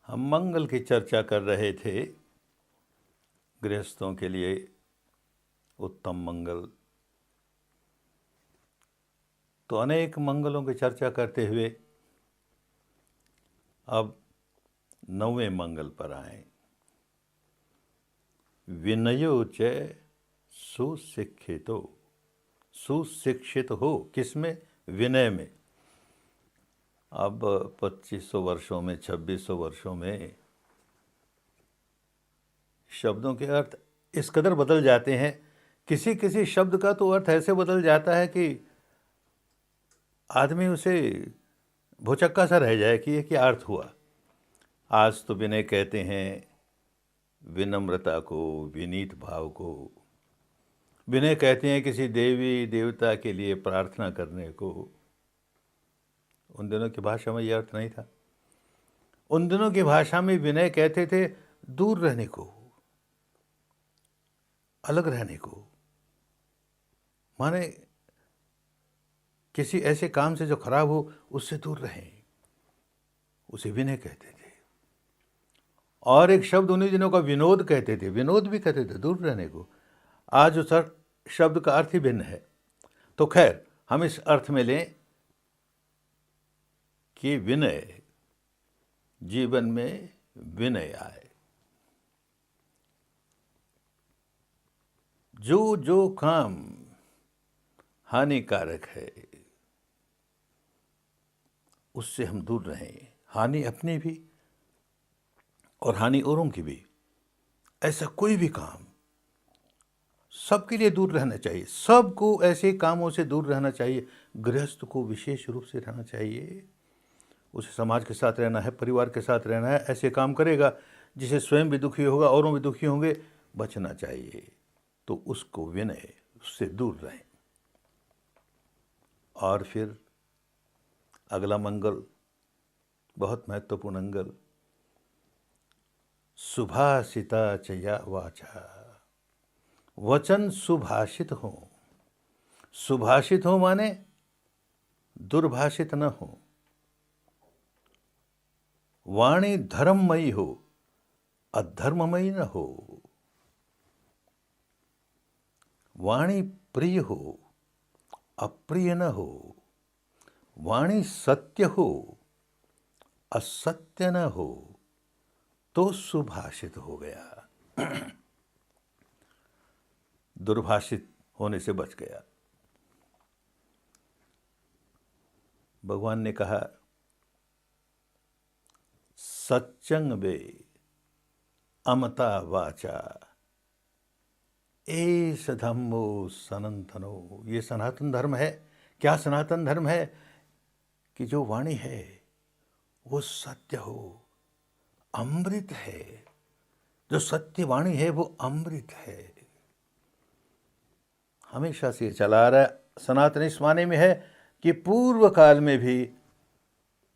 हम मंगल की चर्चा कर रहे थे, गृहस्थों के लिए उत्तम मंगल। तो अनेक मंगलों की चर्चा करते हुए अब 9वें मंगल पर आए। विनयो च सुशिक्षितो, सुशिक्षित हो किसमें? विनय में। अब 2500 वर्षों में, 2600 वर्षों में शब्दों के अर्थ इस कदर बदल जाते हैं। किसी किसी शब्द का तो अर्थ ऐसे बदल जाता है कि आदमी उसे भौचक्का सा रह जाए कि ये क्या अर्थ हुआ। आज तो विनय कहते हैं विनम्रता को, विनीत भाव को। विनय कहते हैं किसी देवी देवता के लिए प्रार्थना करने को। उन दिनों की भाषा में यह अर्थ नहीं था। उन दिनों की भाषा में विनय कहते थे दूर रहने को, अलग रहने को। माने किसी ऐसे काम से जो खराब हो उससे दूर रहें, उसे विनय कहते थे। और एक शब्द उन्हीं दिनों का विनोद कहते थे। विनोद भी कहते थे दूर रहने को। आज उस शब्द का अर्थ ही भिन्न है। तो खैर, हम इस अर्थ में लें कि विनय, जीवन में विनय आए। जो जो काम हानिकारक है उससे हम दूर रहें। हानि अपनी भी और हानि औरों की भी। ऐसा कोई भी काम सबके लिए दूर रहना चाहिए। सबको ऐसे कामों से दूर रहना चाहिए। गृहस्थ को विशेष रूप से रहना चाहिए। उसे समाज के साथ रहना है, परिवार के साथ रहना है। ऐसे काम करेगा जिसे स्वयं भी दुखी होगा, औरों भी दुखी होंगे, बचना चाहिए। तो उसको विनय, उससे दूर रहें। और फिर अगला मंगल बहुत महत्वपूर्ण मंगल, सुभाषिता चया वाचा। वचन सुभाषित हो। सुभाषित हो माने दुर्भाषित न हो। वाणी धर्ममयी हो, अधर्ममयी न हो। वाणी प्रिय हो, अप्रिय न हो। वाणी सत्य हो, असत्य न हो, तो सुभाषित हो गया। दुर्भाषित होने से बच गया। भगवान ने कहा सच्चंग वे अमता वाचा एष धम्मो सनातनो। ये सनातन धर्म है। क्या सनातन धर्म है? कि जो वाणी है वो सत्य हो, अमृत है। जो सत्य वाणी है वो अमृत है। हमेशा से चला आ रहा है। सनातन इस माने में है कि पूर्व काल में भी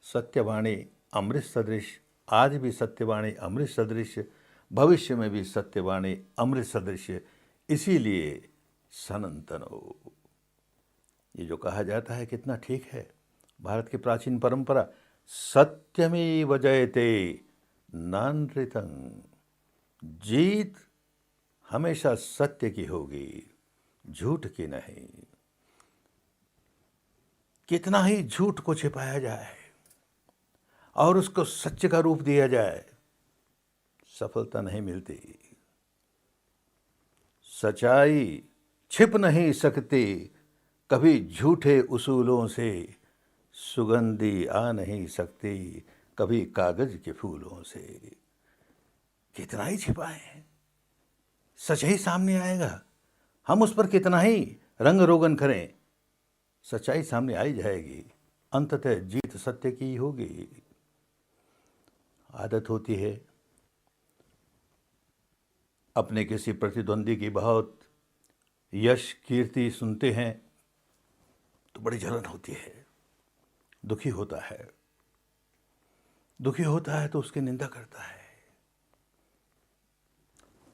सत्यवाणी अमृत सदृश, आज भी सत्यवाणी अमृत सदृश, भविष्य में भी सत्यवाणी अमृत सदृश। इसीलिए सनातन हो। ये जो कहा जाता है कितना ठीक है। भारत की प्राचीन परंपरा, सत्यमेव जयते नानृतं। जीत हमेशा सत्य की होगी, झूठ की नहीं। कितना ही झूठ को छिपाया जाए और उसको सत्य का रूप दिया जाए, सफलता नहीं मिलती। सच्चाई छिप नहीं सकती कभी झूठे उसूलों से। सुगंधी आ नहीं सकती कभी कागज के फूलों से। कितना ही छिपाएं, सच ही सामने आएगा। हम उस पर कितना ही रंग रोगन करें, सच्चाई सामने आई जाएगी। अंततः जीत सत्य की होगी। आदत होती है अपने किसी प्रतिद्वंदी की बहुत यश कीर्ति सुनते हैं तो बड़ी जलन होती है, दुखी होता है। दुखी होता है तो उसकी निंदा करता है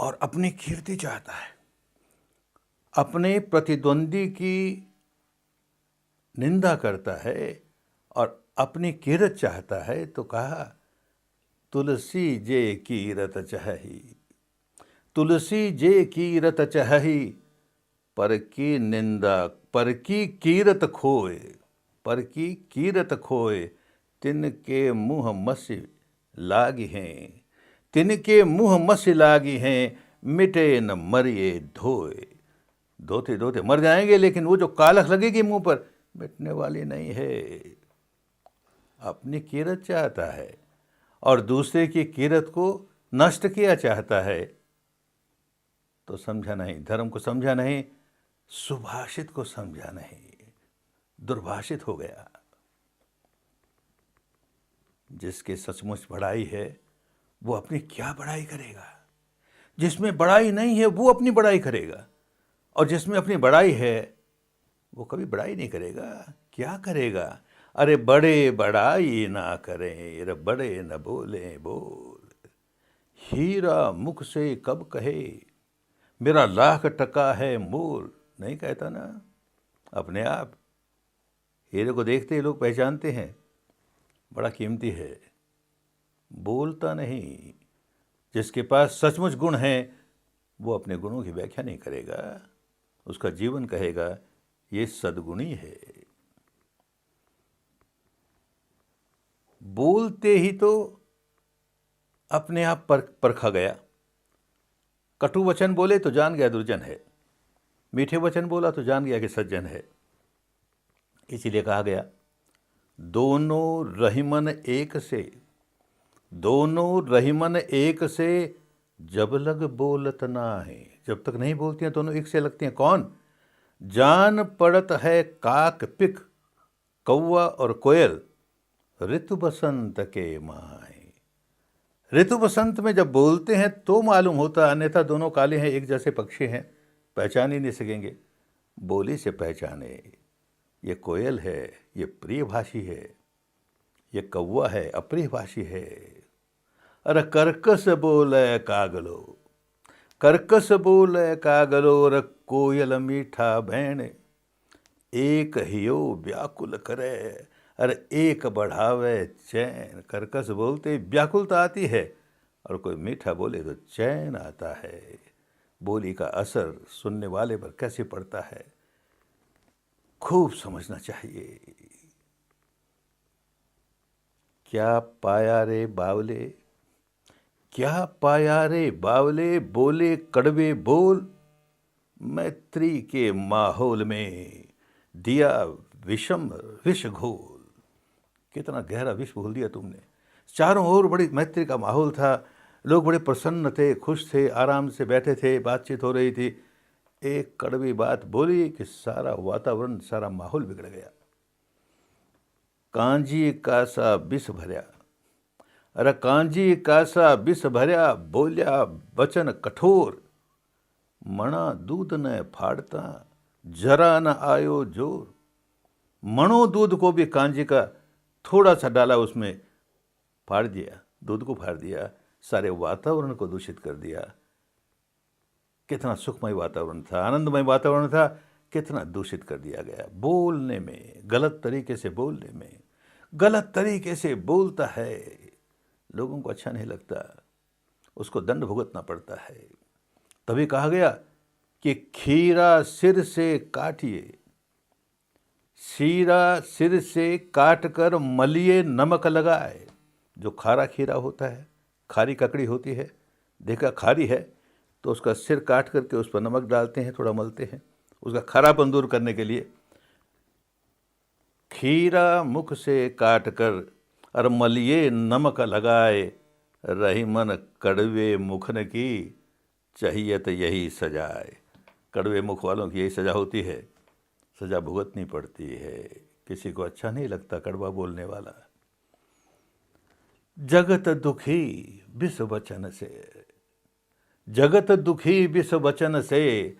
और अपनी कीर्ति चाहता है। अपने प्रतिद्वंदी की निंदा करता है और अपनी कीर्ति चाहता है। तो कहा तुलसी जे कीरत चहही, तुलसी जे कीरत चहही, पर की निंदा पर की कीरत खोए, पर की कीरत खोए, तिनके मुँह मसी लागी हैं, तिनके मुँह मसी लागी हैं, मिटे न मरिए धोए। धोते धोते मर जाएंगे, लेकिन वो जो कालख लगेगी मुंह पर मिटने वाली नहीं है। अपनी कीरत चाहता है और दूसरे की कीरत को नष्ट किया चाहता है, तो समझा नहीं, धर्म को समझा नहीं, सुभाषित को समझा नहीं, दुर्भाषित हो गया। जिसके सचमुच बड़ाई है वो अपनी क्या बड़ाई करेगा, जिसमें बड़ाई नहीं है वो अपनी बड़ाई करेगा, और जिसमें अपनी बड़ाई है वो कभी बड़ाई नहीं करेगा। क्या करेगा? अरे बड़े बड़ाई ना करें, अरे बड़े न बोले बोल, हीरा मुख से कब कहे, मेरा लाख टका है मोल। नहीं कहता ना, अपने आप हीरे को देखते ही लोग पहचानते हैं, बड़ा कीमती है, बोलता नहीं। जिसके पास सचमुच गुण है वो अपने गुणों की व्याख्या नहीं करेगा, उसका जीवन कहेगा ये सद्गुणी है। बोलते ही तो अपने आप परखा गया। कटु वचन बोले तो जान गया दुर्जन है, मीठे वचन बोला तो जान गया कि सज्जन है। इसीलिए कहा गया, दोनों रहीमन एक से, दोनों रहीमन एक से, जब लग बोलत ना है। जब तक नहीं बोलती हैं दोनों एक से लगती हैं। कौन? जान पड़त है काक पिक, कौवा और कोयल, ऋतु बसंत के माए। ऋतु बसंत में जब बोलते हैं तो मालूम होता, अन्यथा दोनों काले हैं, एक जैसे पक्षी हैं, पहचान ही नहीं सकेंगे। बोली से पहचाने, ये कोयल है, ये प्रियभाषी है, ये कौवा है, अप्रियभाषी है। अरे कर्कश बोले कागलो, कर्कश बोले कागलो, अरे कोयल मीठा भैण, एक हियो व्याकुल करे, अरे एक बढ़ावे चैन। कर्कश बोलते व्याकुलता आती है, और कोई मीठा बोले तो चैन आता है। बोली का असर सुनने वाले पर कैसे पड़ता है, खूब समझना चाहिए। क्या पाया रे बावले, क्या पाया रे बावले, बोले कड़वे बोल, मैत्री के माहौल में दिया विषम विष घोल। कितना गहरा विष घोल दिया तुमने। चारों ओर बड़ी मैत्री का माहौल था, लोग बड़े प्रसन्न थे, खुश थे, आराम से बैठे थे, बातचीत हो रही थी। एक कड़वी बात बोली कि सारा वातावरण, सारा माहौल बिगड़ गया। कांजी कासा विष भरया, अरे कांजी कासा विष भरया, बोलिया वचन कठोर, मणा दूध न फाड़ता, जरा न आयो जोर। मणो दूध को भी कांजी का थोड़ा सा डाला, उसमें फाड़ दिया, दूध को फाड़ दिया, सारे वातावरण को दूषित कर दिया। कितना सुखमय वातावरण था, आनंदमय वातावरण था, कितना दूषित कर दिया गया। बोलने में, गलत तरीके से बोलने में, गलत तरीके से बोलता है, लोगों को अच्छा नहीं लगता, उसको दंड भुगतना पड़ता है। तभी कहा गया कि खीरा सिर से काटिए, शीरा सिर से काट कर मलिए नमक लगाए। जो खारा खीरा होता है, खारी ककड़ी होती है, देखा खारी है तो उसका सिर काट करके उस पर नमक डालते हैं, थोड़ा मलते हैं उसका खारापन दूर करने के लिए। खीरा मुख से काट कर और मलिए नमक लगाए, रही मन कड़वे मुखन की, चाहिए तो यही सजाए। कड़वे मुख वालों की यही सजा होती है, सजा भुगतनी पड़ती है। किसी को अच्छा नहीं लगता कड़वा बोलने वाला। जगत दुखी विष वचन से, जगत दुखी विष वचन से,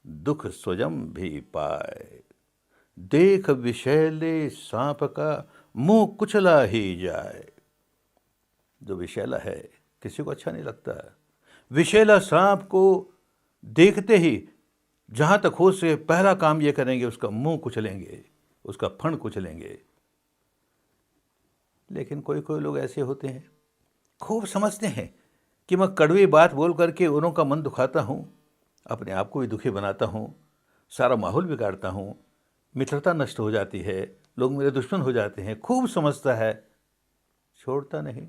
दुख स्वयं भी पाए। देख विषैले सांप का मुंह कुचला ही जाए। जो विषैला है किसी को अच्छा नहीं लगता। विषैला सांप को देखते ही जहाँ तक हो से पहला काम ये करेंगे, उसका मुंह कुचलेंगे, उसका फण कुचलेंगे। लेकिन कोई कोई लोग ऐसे होते हैं खूब समझते हैं कि मैं कड़वी बात बोल करके उन्हों का मन दुखाता हूँ, अपने आप को भी दुखी बनाता हूँ, सारा माहौल बिगाड़ता हूँ, मित्रता नष्ट हो जाती है, लोग मेरे दुश्मन हो जाते हैं। खूब समझता है, छोड़ता नहीं।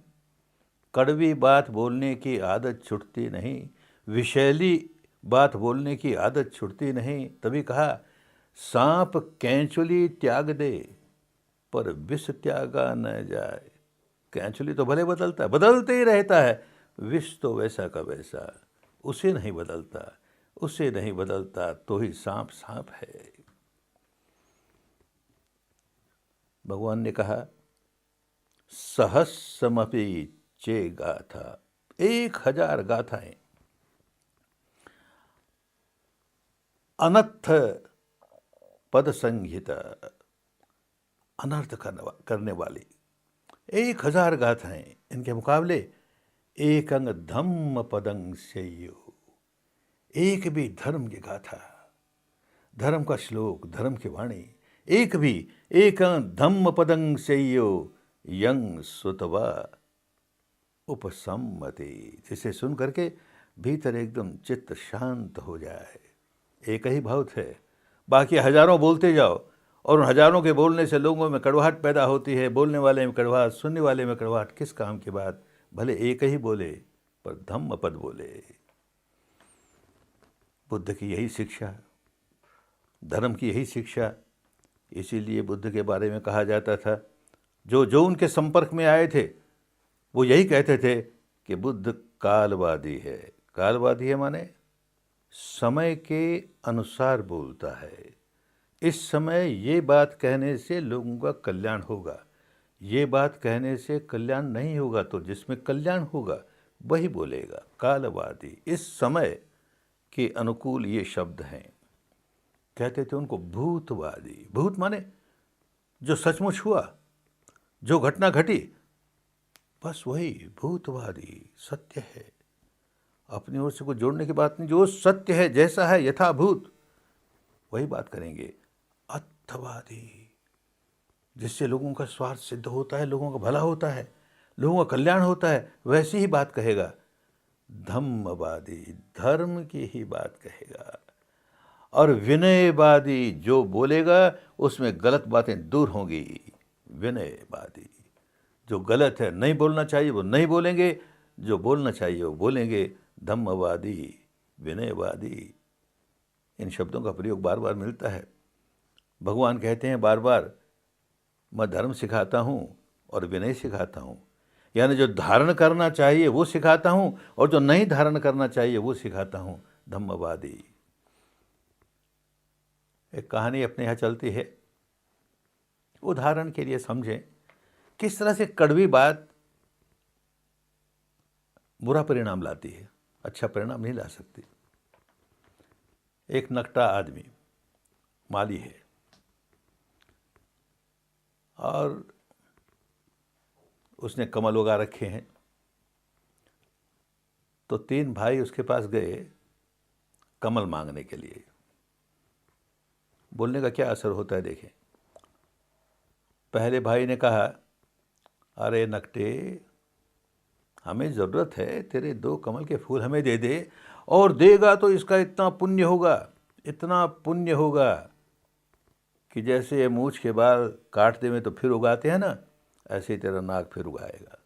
कड़वी बात बोलने की आदत छूटती नहीं, विषैली बात बोलने की आदत छूटती नहीं। तभी कहा, सांप कैंचुली त्याग दे पर विष त्यागा न जाए। कैंचुली तो भले बदलता है, बदलते ही रहता है, विष तो वैसा का वैसा, उसे नहीं बदलता, उसे नहीं बदलता तो ही सांप सांप है। भगवान ने कहा, सहस्रमपि चे गाथा, 1000 गाथाएं अनर्थ पद संहिता, अनर्थ करने वाली 1000 गाथाएं, इनके मुकाबले एक अंग धम्म पदंग सेयो, एक भी धर्म की गाथा, धर्म का श्लोक, धर्म की वाणी, एक भी एक अंग धम्म पदंग सेयो यंग सुतवा उपसम्मति, जिसे सुन करके भीतर एकदम चित्त शांत हो जाए। एक ही बहुत है, बाकी हजारों बोलते जाओ और उन हजारों के बोलने से लोगों में कड़वाहट पैदा होती है, बोलने वाले में कड़वाहट, सुनने वाले में कड़वाहट, किस काम की बात। भले एक ही बोले पर धम्म पद बोले। बुद्ध की यही शिक्षा, धर्म की यही शिक्षा। इसीलिए बुद्ध के बारे में कहा जाता था, जो जो उनके संपर्क में आए थे वो यही कहते थे कि बुद्ध कालवादी है। कालवादी है माने समय के अनुसार बोलता है। इस समय ये बात कहने से लोगों का कल्याण होगा, ये बात कहने से कल्याण नहीं होगा, तो जिसमें कल्याण होगा वही बोलेगा। कालवादी, इस समय के अनुकूल ये शब्द हैं। कहते थे उनको भूतवादी। भूत माने जो सचमुच हुआ, जो घटना घटी, बस वही भूतवादी, सत्य है। अपनी ओर से कुछ जोड़ने की बात नहीं, जो सत्य है, जैसा है यथाभूत वही बात करेंगे। अर्थवादी, जिससे लोगों का स्वार्थ सिद्ध होता है, लोगों का भला होता है, लोगों का कल्याण होता है, वैसी ही बात कहेगा। धम्मवादी, धर्म की ही बात कहेगा। और विनयवादी, जो बोलेगा उसमें गलत बातें दूर होंगी। विनयवादी, जो गलत है, नहीं बोलना चाहिए वो नहीं बोलेंगे, जो बोलना चाहिए वो बोलेंगे। धम्मवादी, विनयवादी, इन शब्दों का प्रयोग बार बार मिलता है। भगवान कहते हैं बार बार, मैं धर्म सिखाता हूँ और विनय सिखाता हूँ, यानी जो धारण करना चाहिए वो सिखाता हूँ और जो नहीं धारण करना चाहिए वो सिखाता हूँ। धम्मवादी। एक कहानी अपने यहाँ चलती है, उदाहरण के लिए समझें किस तरह से कड़वी बात बुरा परिणाम लाती है, अच्छा परिणाम नहीं ला सकती। एक नकटा आदमी माली है और उसने कमल उगा रखे हैं, तो 3 भाई उसके पास गए कमल मांगने के लिए। बोलने का क्या असर होता है देखें। पहले भाई ने कहा, अरे नकटे, हमें ज़रूरत है, तेरे 2 कमल के फूल हमें दे दे, और देगा तो इसका इतना पुण्य होगा, इतना पुण्य होगा कि जैसे मूछ के बाल काटते में तो फिर उगाते हैं ना, ऐसे ही तेरा नाक फिर उगाएगा।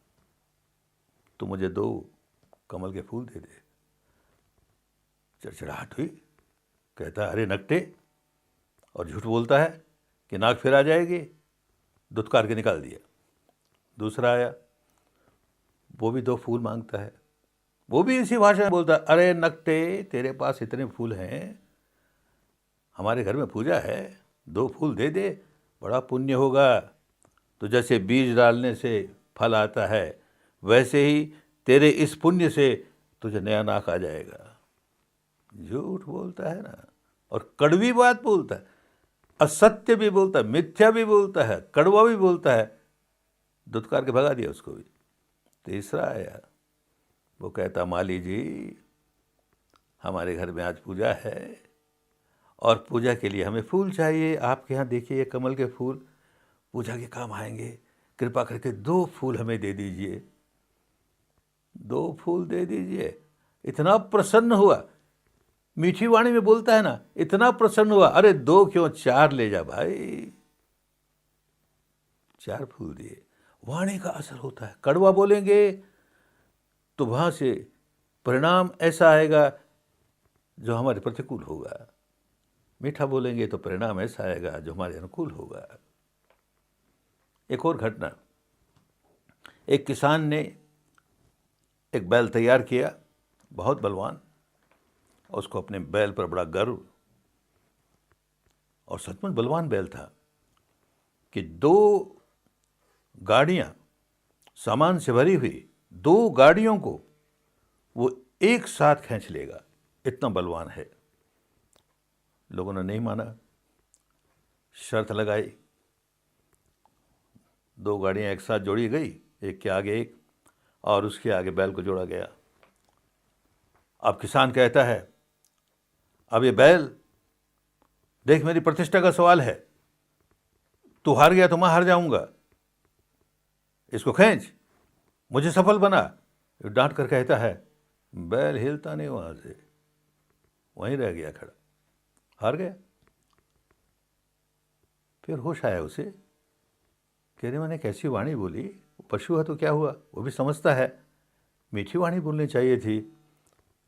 तो मुझे 2 कमल के फूल दे दे। चिड़चिड़ाहट हुई। कहता, अरे नकटे, और झूठ बोलता है कि नाक फिर आ जाएगी। दुत्कार के निकाल दिया। दूसरा आया, वो भी 2 फूल मांगता है, वो भी इसी भाषा में बोलता है, अरे नकटे, तेरे पास इतने फूल हैं, हमारे घर में पूजा है, 2 फूल दे दे, बड़ा पुण्य होगा। तो जैसे बीज डालने से फल आता है, वैसे ही तेरे इस पुण्य से तुझे नया नाक आ जाएगा। झूठ बोलता है ना, और कड़वी बात बोलता है, असत्य भी बोलता है, मिथ्या भी बोलता है, कड़वा भी बोलता है। दुत्कार के भगा दिया उसको भी। तीसरा आया, वो कहता, माली जी, हमारे घर में आज पूजा है और पूजा के लिए हमें फूल चाहिए। आपके यहाँ देखिए ये कमल के फूल पूजा के काम आएंगे, कृपा करके 2 फूल हमें दे दीजिए। 2 फूल दे दीजिए। इतना प्रसन्न हुआ, मीठी वाणी में बोलता है ना, इतना प्रसन्न हुआ, अरे 2 क्यों 4 ले जा भाई। 4 फूल दिए। वाणी का असर होता है। कड़वा बोलेंगे तो वहां से परिणाम ऐसा आएगा जो हमारे प्रतिकूल होगा, मीठा बोलेंगे तो परिणाम ऐसा आएगा जो हमारे अनुकूल होगा। एक और घटना, एक किसान ने एक बैल तैयार किया, बहुत बलवान, उसको अपने बैल पर बड़ा गर्व, और सचमुच बलवान बैल था कि 2 गाड़ियां सामान से भरी हुई 2 गाड़ियों को वो एक साथ खींच लेगा, इतना बलवान है। लोगों ने नहीं माना, शर्त लगाई, 2 गाड़ियां एक साथ जोड़ी गई, एक के आगे एक, और उसके आगे बैल को जोड़ा गया। अब किसान कहता है, अब ये बैल देख, मेरी प्रतिष्ठा का सवाल है, तू हार गया तो मैं हार जाऊंगा, इसको खींच, मुझे सफल बना। डांट कर कहता है, बैल हिलता नहीं, वहां से वहीं रह गया खड़ा, हार गया। फिर होश आया उसे, कह रहे मैंने कैसी वाणी बोली, पशु है तो क्या हुआ, वो भी समझता है, मीठी वाणी बोलनी चाहिए थी।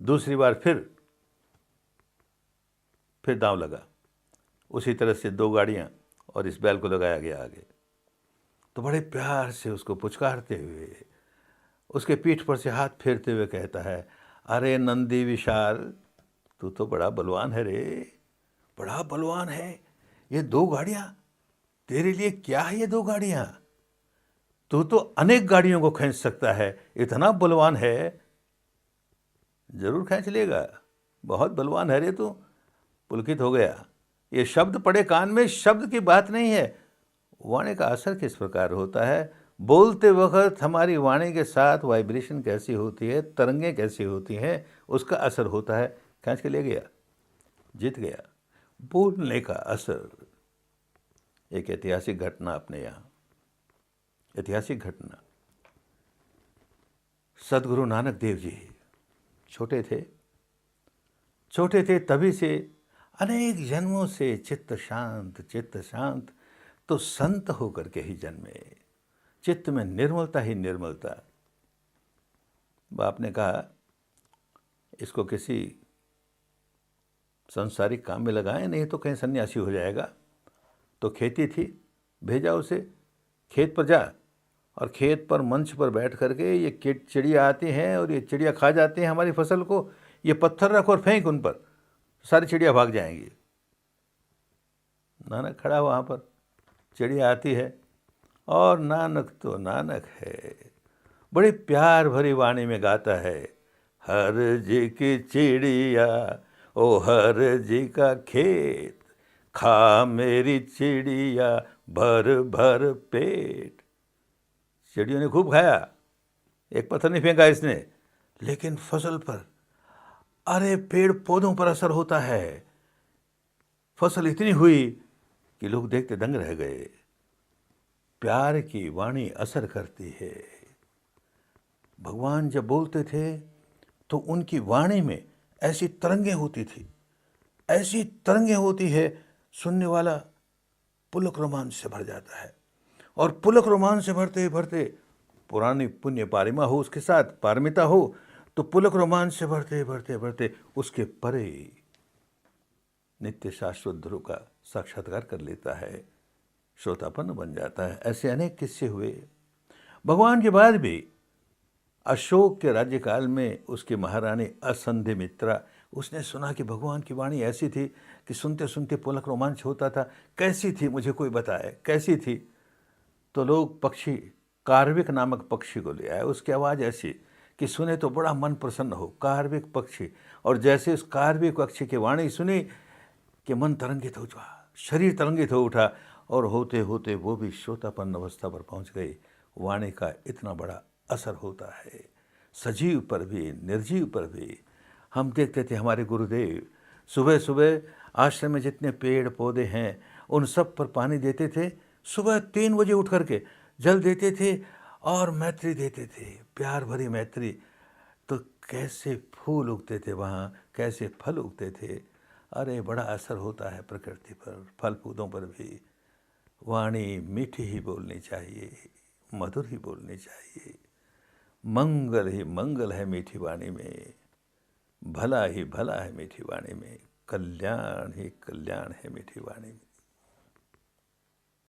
दूसरी बार फिर दांव लगा, उसी तरह से 2 गाड़ियां और इस बैल को लगाया गया आगे। तो बड़े प्यार से उसको पुचकारते हुए, उसके पीठ पर से हाथ फेरते हुए कहता है, अरे नंदी विशाल, तू तो बड़ा बलवान है रे, बड़ा बलवान है। ये 2 गाड़ियां तेरे लिए क्या है, ये 2 गाड़ियां, तू तो अनेक गाड़ियों को खींच सकता है, इतना बलवान है, जरूर खींच लेगा, बहुत बलवान है रे तू। पुलकित हो गया। ये शब्द पड़े कान में, शब्द की बात नहीं है, वाणी का असर किस प्रकार होता है। बोलते वक्त हमारी वाणी के साथ वाइब्रेशन कैसी होती है, तरंगें कैसी होती हैं, उसका असर होता है। खींच के ले गया, जीत गया। बोलने का असर। एक ऐतिहासिक घटना अपने यहाँ, ऐतिहासिक घटना, सदगुरु नानक देव जी छोटे थे तभी से अनेक जन्मों से चित्त शांत, तो संत होकर के ही जन्मे, चित्त में निर्मलता ही निर्मलता। बाप ने कहा, इसको किसी संसारिक काम में लगाएं, नहीं तो कहीं सन्यासी हो जाएगा। तो खेती थी, भेजा उसे, खेत पर जा, और खेत पर मंच पर बैठ करके ये चिड़िया आती हैं और ये चिड़िया खा जाती हैं हमारी फसल को, ये पत्थर रख और फेंक उन पर, सारी चिड़िया भाग जाएंगी। नानक खड़ा वहाँ पर, चिड़िया आती है, और नानक तो नानक है, बड़े प्यार भरी वाणी में गाता है, हर जी की चिड़िया, ओ हर जी का खेत, खा मेरी चिड़िया भर भर पेट। चिड़ियों ने खूब खाया, एक पत्थर नहीं फेंका इसने, लेकिन फसल पर, अरे पेड़ पौधों पर असर होता है। फसल इतनी हुई कि लोग देखते दंग रह गए। प्यार की वाणी असर करती है। भगवान जब बोलते थे तो उनकी वाणी में ऐसी तरंगें होती थी, ऐसी तरंगें होती है, सुनने वाला पुलक रोमांच से भर जाता है। और पुलक रोमांच से भरते भरते, पुरानी पुण्य पारिमा हो, उसके साथ पारमिता हो, तो पुलक रोमांच से भरते भरते भरते उसके परे नित्य शाश्वत ध्रुव का साक्षात्कार कर लेता है, श्रोतापन्न बन जाता है। ऐसे अनेक किस्से हुए। भगवान के बाद भी अशोक के राज्यकाल में उसकी महारानी असंध्यमित्रा, उसने सुना कि भगवान की वाणी ऐसी थी कि सुनते सुनते पुलक रोमांच होता था। कैसी थी, मुझे कोई बताए, कैसी थी? तो लोग पक्षी, कार्विक नामक पक्षी को ले आए। उसकी आवाज़ ऐसी कि सुने तो बड़ा मन प्रसन्न हो, कार्विक पक्षी। और जैसे उस कार्विक पक्षी की वाणी सुनी कि मन तरंगित हो उठा, शरीर तरंगित हो उठा, और होते होते वो भी श्रोतापन्न अवस्था पर पहुंच गई। वाणी का इतना बड़ा असर होता है, सजीव पर भी, निर्जीव पर भी। हम देखते थे हमारे गुरुदेव सुबह सुबह आश्रम में जितने पेड़ पौधे हैं उन सब पर पानी देते थे। सुबह 3 बजे उठ करके जल देते थे और मैत्री देते थे, प्यार भरी मैत्री। तो कैसे फूल उगते थे वहाँ, कैसे फल उगते थे। अरे बड़ा असर होता है प्रकृति पर, फल फूलों पर भी। वाणी मीठी ही बोलनी चाहिए, मधुर ही बोलनी चाहिए। मंगल ही मंगल है मीठी वाणी में, भला ही भला है मीठी वाणी में, कल्याण ही कल्याण है मीठी वाणी में।